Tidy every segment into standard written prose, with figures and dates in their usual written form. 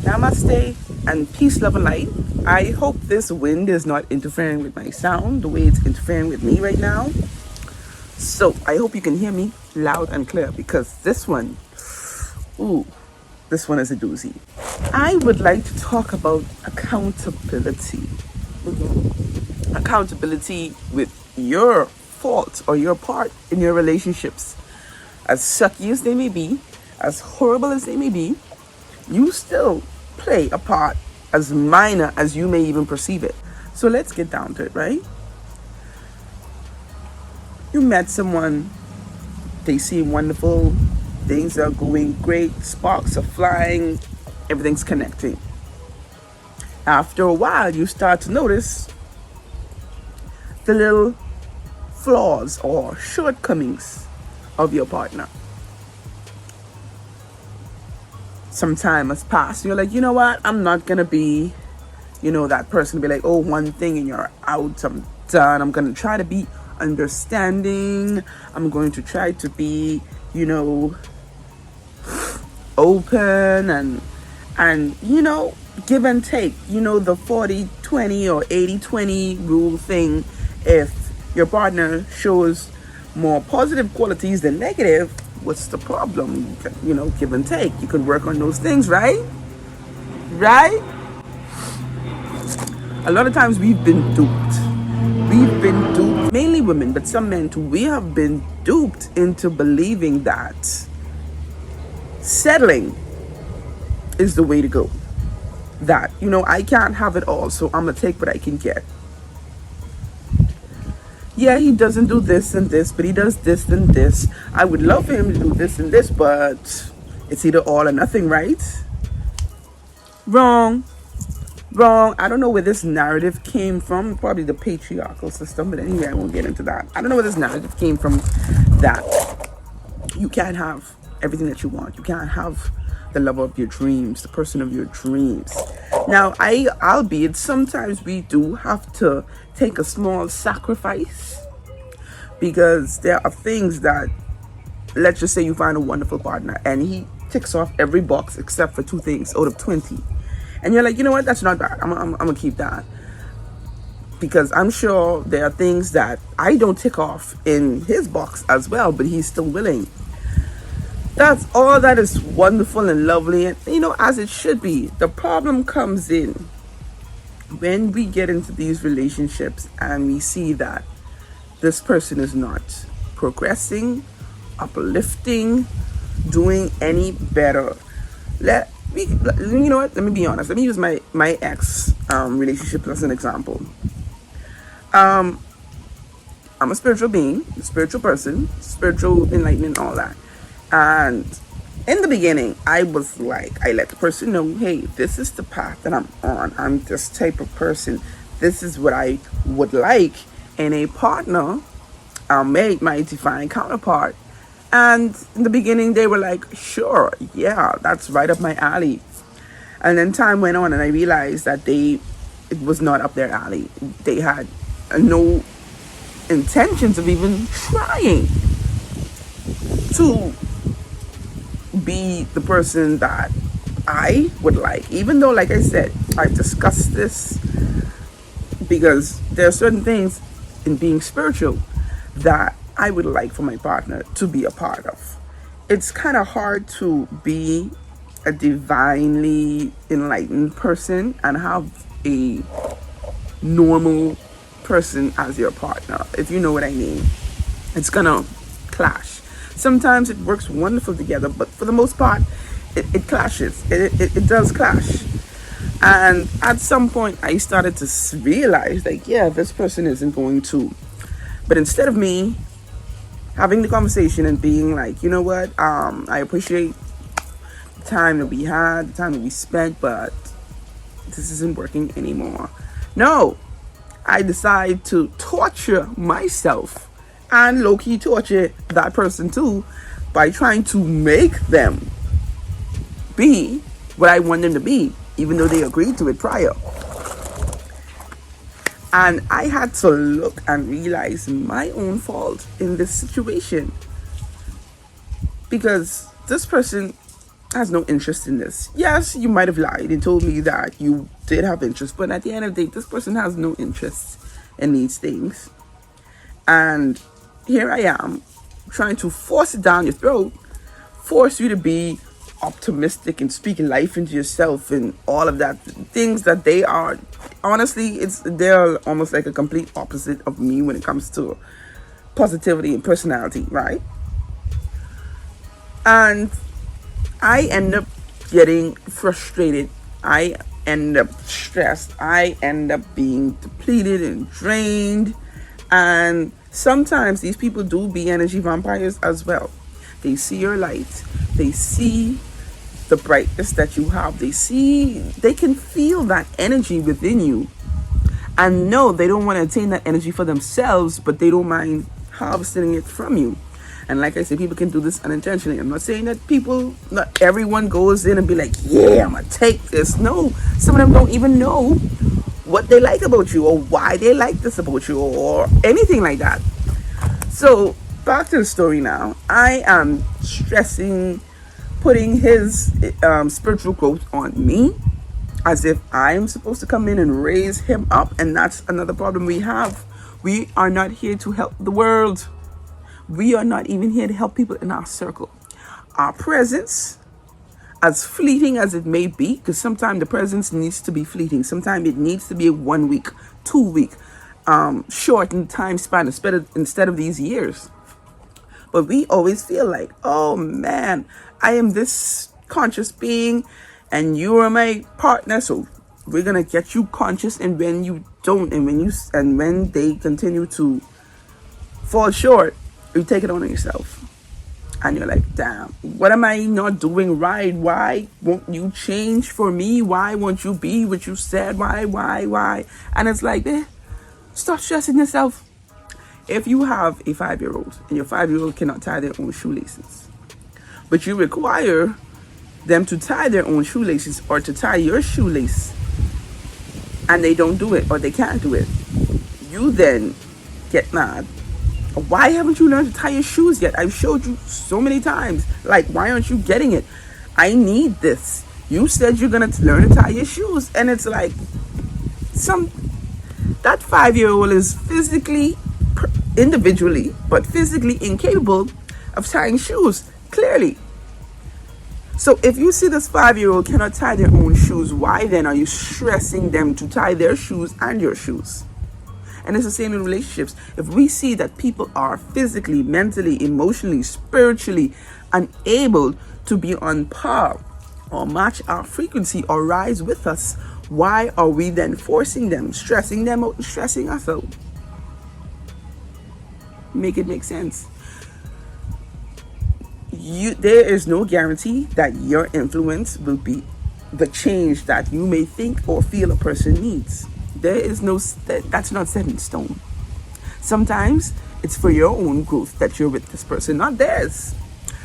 Namaste and peace, love, and light. I hope this wind is not interfering with my sound the way it's interfering with me right now. So I hope you can hear me loud and clear because this one is a doozy. I would like to talk about accountability. Accountability with your fault or your part in your relationships. As sucky as they may be, as horrible as they may be, you still play a part as minor as you may even perceive it. So let's get down to it, right? You met someone, they seem wonderful, things are going great, sparks are flying, everything's connecting. After a while, you start to notice the little flaws or shortcomings of your partner. Some time has passed. You're like, you know what? I'm not going to be, that person to be like, oh, one thing and you're out. I'm done. I'm going to try to be understanding. I'm going to try to be, open and give and take. The 40-20 or 80-20 rule thing. If your partner shows more positive qualities than negative, what's the problem? Give and take. You can work on those things, right? Right? A lot of times we've been duped. Mainly women, but some men too. We have been duped into believing that settling is the way to go. That, I can't have it all, so I'm going to take what I can get. Yeah, he doesn't do this and this, but he does this and this. I would love for him to do this and this, but it's either all or nothing, right? Wrong. I don't know where this narrative came from. Probably the patriarchal system, but anyway, I won't get into that. I don't know where this narrative came from that you can't have everything that you want. You can't have the love of your dreams, the person of your dreams. Now, albeit sometimes we do have to take a small sacrifice because there are things that, let's just say you find a wonderful partner and he ticks off every box except for 2 things out of 20. And you're like, you know what? That's not bad. I'm going to keep that. Because I'm sure there are things that I don't tick off in his box as well, but he's still willing. That's all that is wonderful and lovely, and as it should be. The problem comes in when we get into these relationships and we see that this person is not progressing, uplifting, doing any better. Let me be honest. Let me use my ex relationship as an example. I'm a spiritual being, a spiritual person, spiritual enlightenment, all that. And in the beginning, I was like, I let the person know, hey, this is the path that I'm on. I'm this type of person. This is what I would like in a partner, my divine counterpart. And in the beginning, they were like, sure, yeah, that's right up my alley. And then time went on and I realized that it was not up their alley. They had no intentions of even trying to be the person that I would like. Even though, like I said, I've discussed this because there are certain things in being spiritual that I would like for my partner to be a part of. It's kind of hard to be a divinely enlightened person and have a normal person as your partner, if you know what I mean. It's gonna clash. Sometimes it works wonderful together, but for the most part, it clashes. It does clash. And at some point, I started to realize, like, yeah, this person isn't going to. But instead of me having the conversation and being like, you know what, I appreciate the time that we had, the time that we spent, but this isn't working anymore. No, I decide to torture myself and low-key torture that person too by trying to make them be what I want them to be, even though they agreed to it prior. And I had to look and realize my own fault in this situation. Because this person has no interest in this. Yes, you might have lied and told me that you did have interest, but at the end of the day, this person has no interest in these things. And here I am trying to force it down your throat, force you to be optimistic and speak life into yourself and all of that. Things that they are, honestly, they're almost like a complete opposite of me when it comes to positivity and personality, right? And I end up getting frustrated. I end up stressed. I end up being depleted and drained. And sometimes these people do be energy vampires as well. They see your light. They see the brightness that you have. They can feel that energy within you. And no, they don't want to attain that energy for themselves, but they don't mind harvesting it from you. And like I said, people can do this unintentionally. I'm not saying that not everyone goes in and be like, yeah, I'm going to take this. No, some of them don't even know what they like about you or why they like this about you or anything like that. So back to the story now. I am stressing, putting his spiritual growth on me as if I am supposed to come in and raise him up. And that's another problem we have. We are not here to help the world. We are not even here to help people in our circle. Our presence, as fleeting as it may be, because sometimes the presence needs to be fleeting. Sometimes it needs to be a 1 week, 2 week, short in time span instead of these years. But we always feel like, oh man, I am this conscious being and you are my partner. So we're going to get you conscious. And when you don't, and when they continue to fall short, you take it on yourself. And you're like, damn, what am I not doing right? Why won't you change for me? Why won't you be what you said? Why? And it's like, stop stressing yourself. If you have a 5-year-old and your 5-year-old cannot tie their own shoelaces, but you require them to tie their own shoelaces or to tie your shoelace, and they don't do it or they can't do it, you then get mad. Why haven't you learned to tie your shoes yet? I've showed you so many times. Like, why aren't you getting it? I need this. You said you're going to learn to tie your shoes. And it's like, that 5-year-old is individually, but physically incapable of tying shoes, clearly. So if you see this 5-year-old cannot tie their own shoes, why then are you stressing them to tie their shoes and your shoes? And it's the same in relationships. If we see that people are physically, mentally, emotionally, spiritually unable to be on par or match our frequency or rise with us, why are we then forcing them, stressing them out and stressing us out? Make it make sense. There is no guarantee that your influence will be the change that you may think or feel a person needs. That's not set in stone. Sometimes it's for your own growth that you're with this person, not theirs.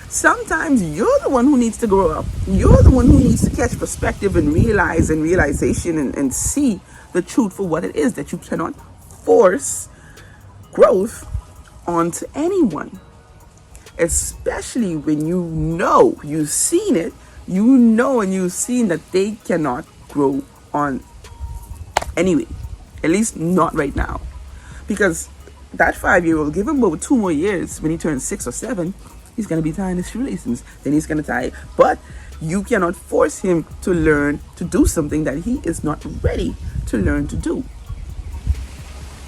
Sometimes you're the one who needs to grow up. You're the one who needs to catch perspective and realization and see the truth for what it is, that you cannot force growth onto anyone. Especially when you've seen it, and you've seen that they cannot grow on anyway, at least not right now. Because that 5-year-old, give him over 2 more years, when he turns 6 or 7, he's going to be tying his shoelaces. Then he's going to tie it. But you cannot force him to learn to do something that he is not ready to learn to do.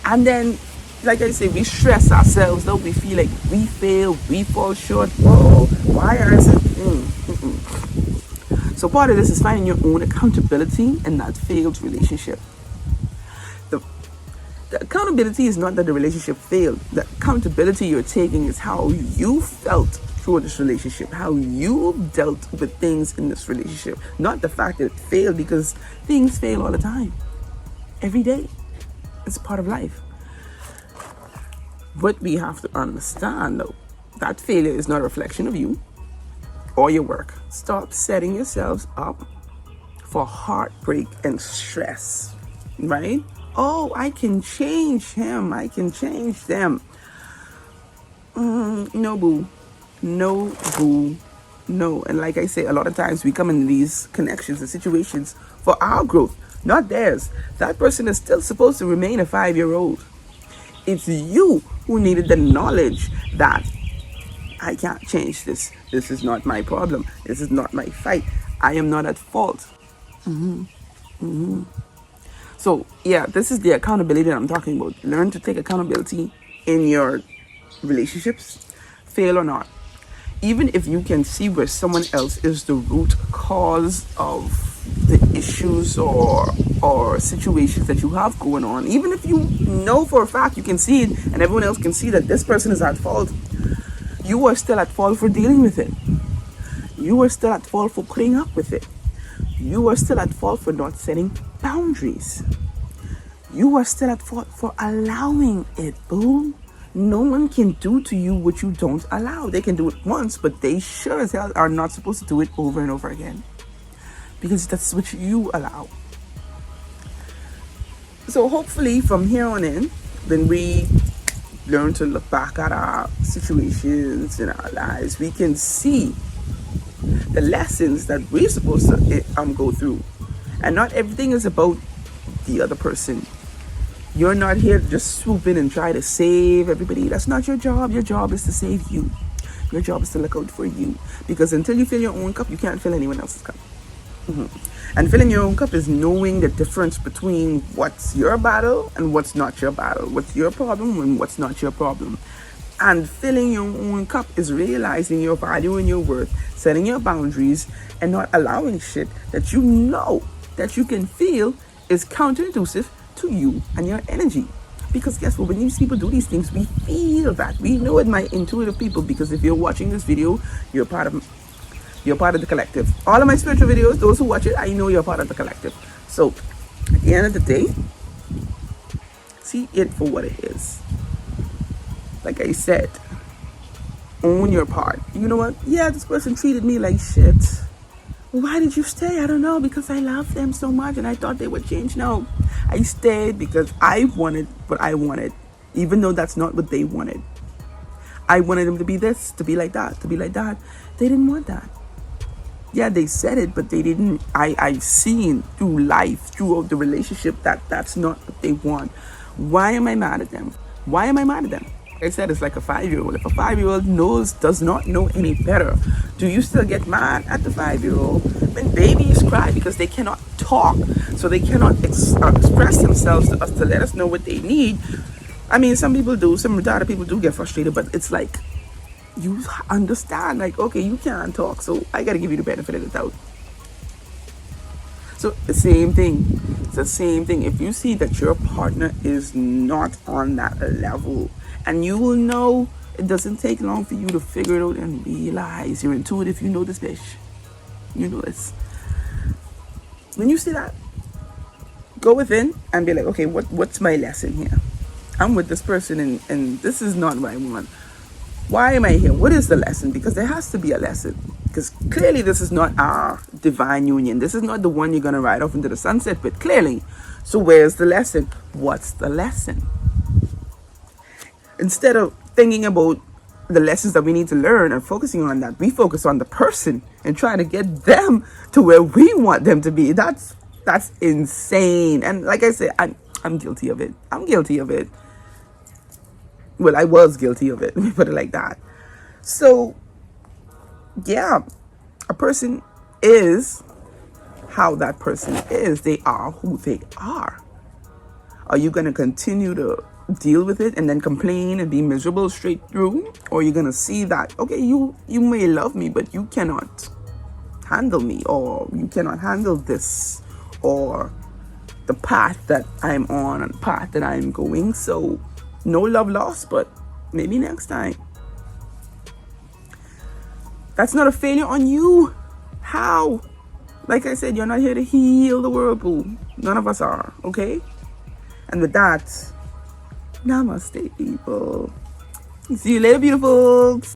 And then, like I say, we stress ourselves, though. We feel like we fail, we fall short. Whoa, why is it? So part of this is finding your own accountability in that failed relationship. The accountability is not that the relationship failed. The accountability you're taking is how you felt through this relationship, how you dealt with things in this relationship. Not the fact that it failed, because things fail all the time. Every day. It's part of life. What we have to understand, though, that failure is not a reflection of you or your work. Stop setting yourselves up for heartbreak and stress, right? Oh, I can change him. I can change them. No, boo. No, boo. No. And like I say, a lot of times we come in these connections and situations for our growth, not theirs. That person is still supposed to remain a 5-year-old. It's you who needed the knowledge that I can't change this. This is not my problem. This is not my fight. I am not at fault. So, yeah, this is the accountability that I'm talking about. Learn to take accountability in your relationships, fail or not. Even if you can see where someone else is the root cause of the issues or situations that you have going on, even if you know for a fact, you can see it and everyone else can see that this person is at fault, you are still at fault for dealing with it. You are still at fault for putting up with it. You are still at fault for not setting boundaries. You are still at fault for allowing it, boo. No one can do to you what you don't allow. They can do it once, but they sure as hell are not supposed to do it over and over again, because that's what you allow. So hopefully from here on in, when we learn to look back at our situations in our lives, we can see the lessons that we're supposed to go through. And not everything is about the other person. You're not here to just swoop in and try to save everybody. That's not your job. Your job is to save you. Your job is to look out for you. Because until you fill your own cup, you can't fill anyone else's cup. And filling your own cup is knowing the difference between what's your battle and what's not your battle. What's your problem and what's not your problem. And filling your own cup is realizing your value and your worth, setting your boundaries, and not allowing shit that you know that you can feel is counterintuitive to you and your energy. Because guess what? When these people do these things, we feel that. We know it, my intuitive people, because if you're watching this video, you're part of the collective. All of my spiritual videos, those who watch it, I know you're part of the collective. So at the end of the day, see it for what it is. Like I said, own your part. You know what? Yeah, this person treated me like shit. Why did you stay? I don't know, because I love them so much and I thought they would change. No, I stayed because I wanted what I wanted, even though that's not what they wanted. I wanted them to be this, to be like that, to be like that. They didn't want that. Yeah, they said it, but they didn't. I've seen through life, throughout the relationship, that that's not what they want. Why am I mad at them? Why am I mad at them? Like I said, it's like a 5-year-old. If a 5-year-old does not know any better, do you still get mad at the 5-year-old? When babies cry because they cannot talk, so they cannot express themselves to us to let us know what they need. I mean, some people do, some retarded people do get frustrated, but it's like, you understand, like, okay, you can't talk, so I gotta give you the benefit of the doubt. So the same thing. It's the same thing. If you see that your partner is not on that level, and you will know, it doesn't take long for you to figure it out and realize you're intuitive. You know this, bitch. You know this. When you see that, go within and be like, okay, what's my lesson here? I'm with this person and this is not what I want. Why am I here? What is the lesson? Because there has to be a lesson. Because clearly this is not our divine union. This is not the one you're going to ride off into the sunset with, clearly. So where's the lesson? What's the lesson? Instead of thinking about the lessons that we need to learn and focusing on that, we focus on the person and trying to get them to where we want them to be. That's insane. And like I said, I'm guilty of it. I'm guilty of it. Well, I was guilty of it. Let me put it like that. So, yeah, a person is how that person is. They are who they are. Are you going to continue to deal with it and then complain and be miserable straight through? Or are you going to see that, okay, you may love me, but you cannot handle me, or you cannot handle this, or the path that I'm on and the path that I'm going. So no love lost, but maybe next time. That's not a failure on you. How? Like I said, you're not here to heal the world, boo. None of us are, okay? And with that, namaste, people. See you later, beautifuls.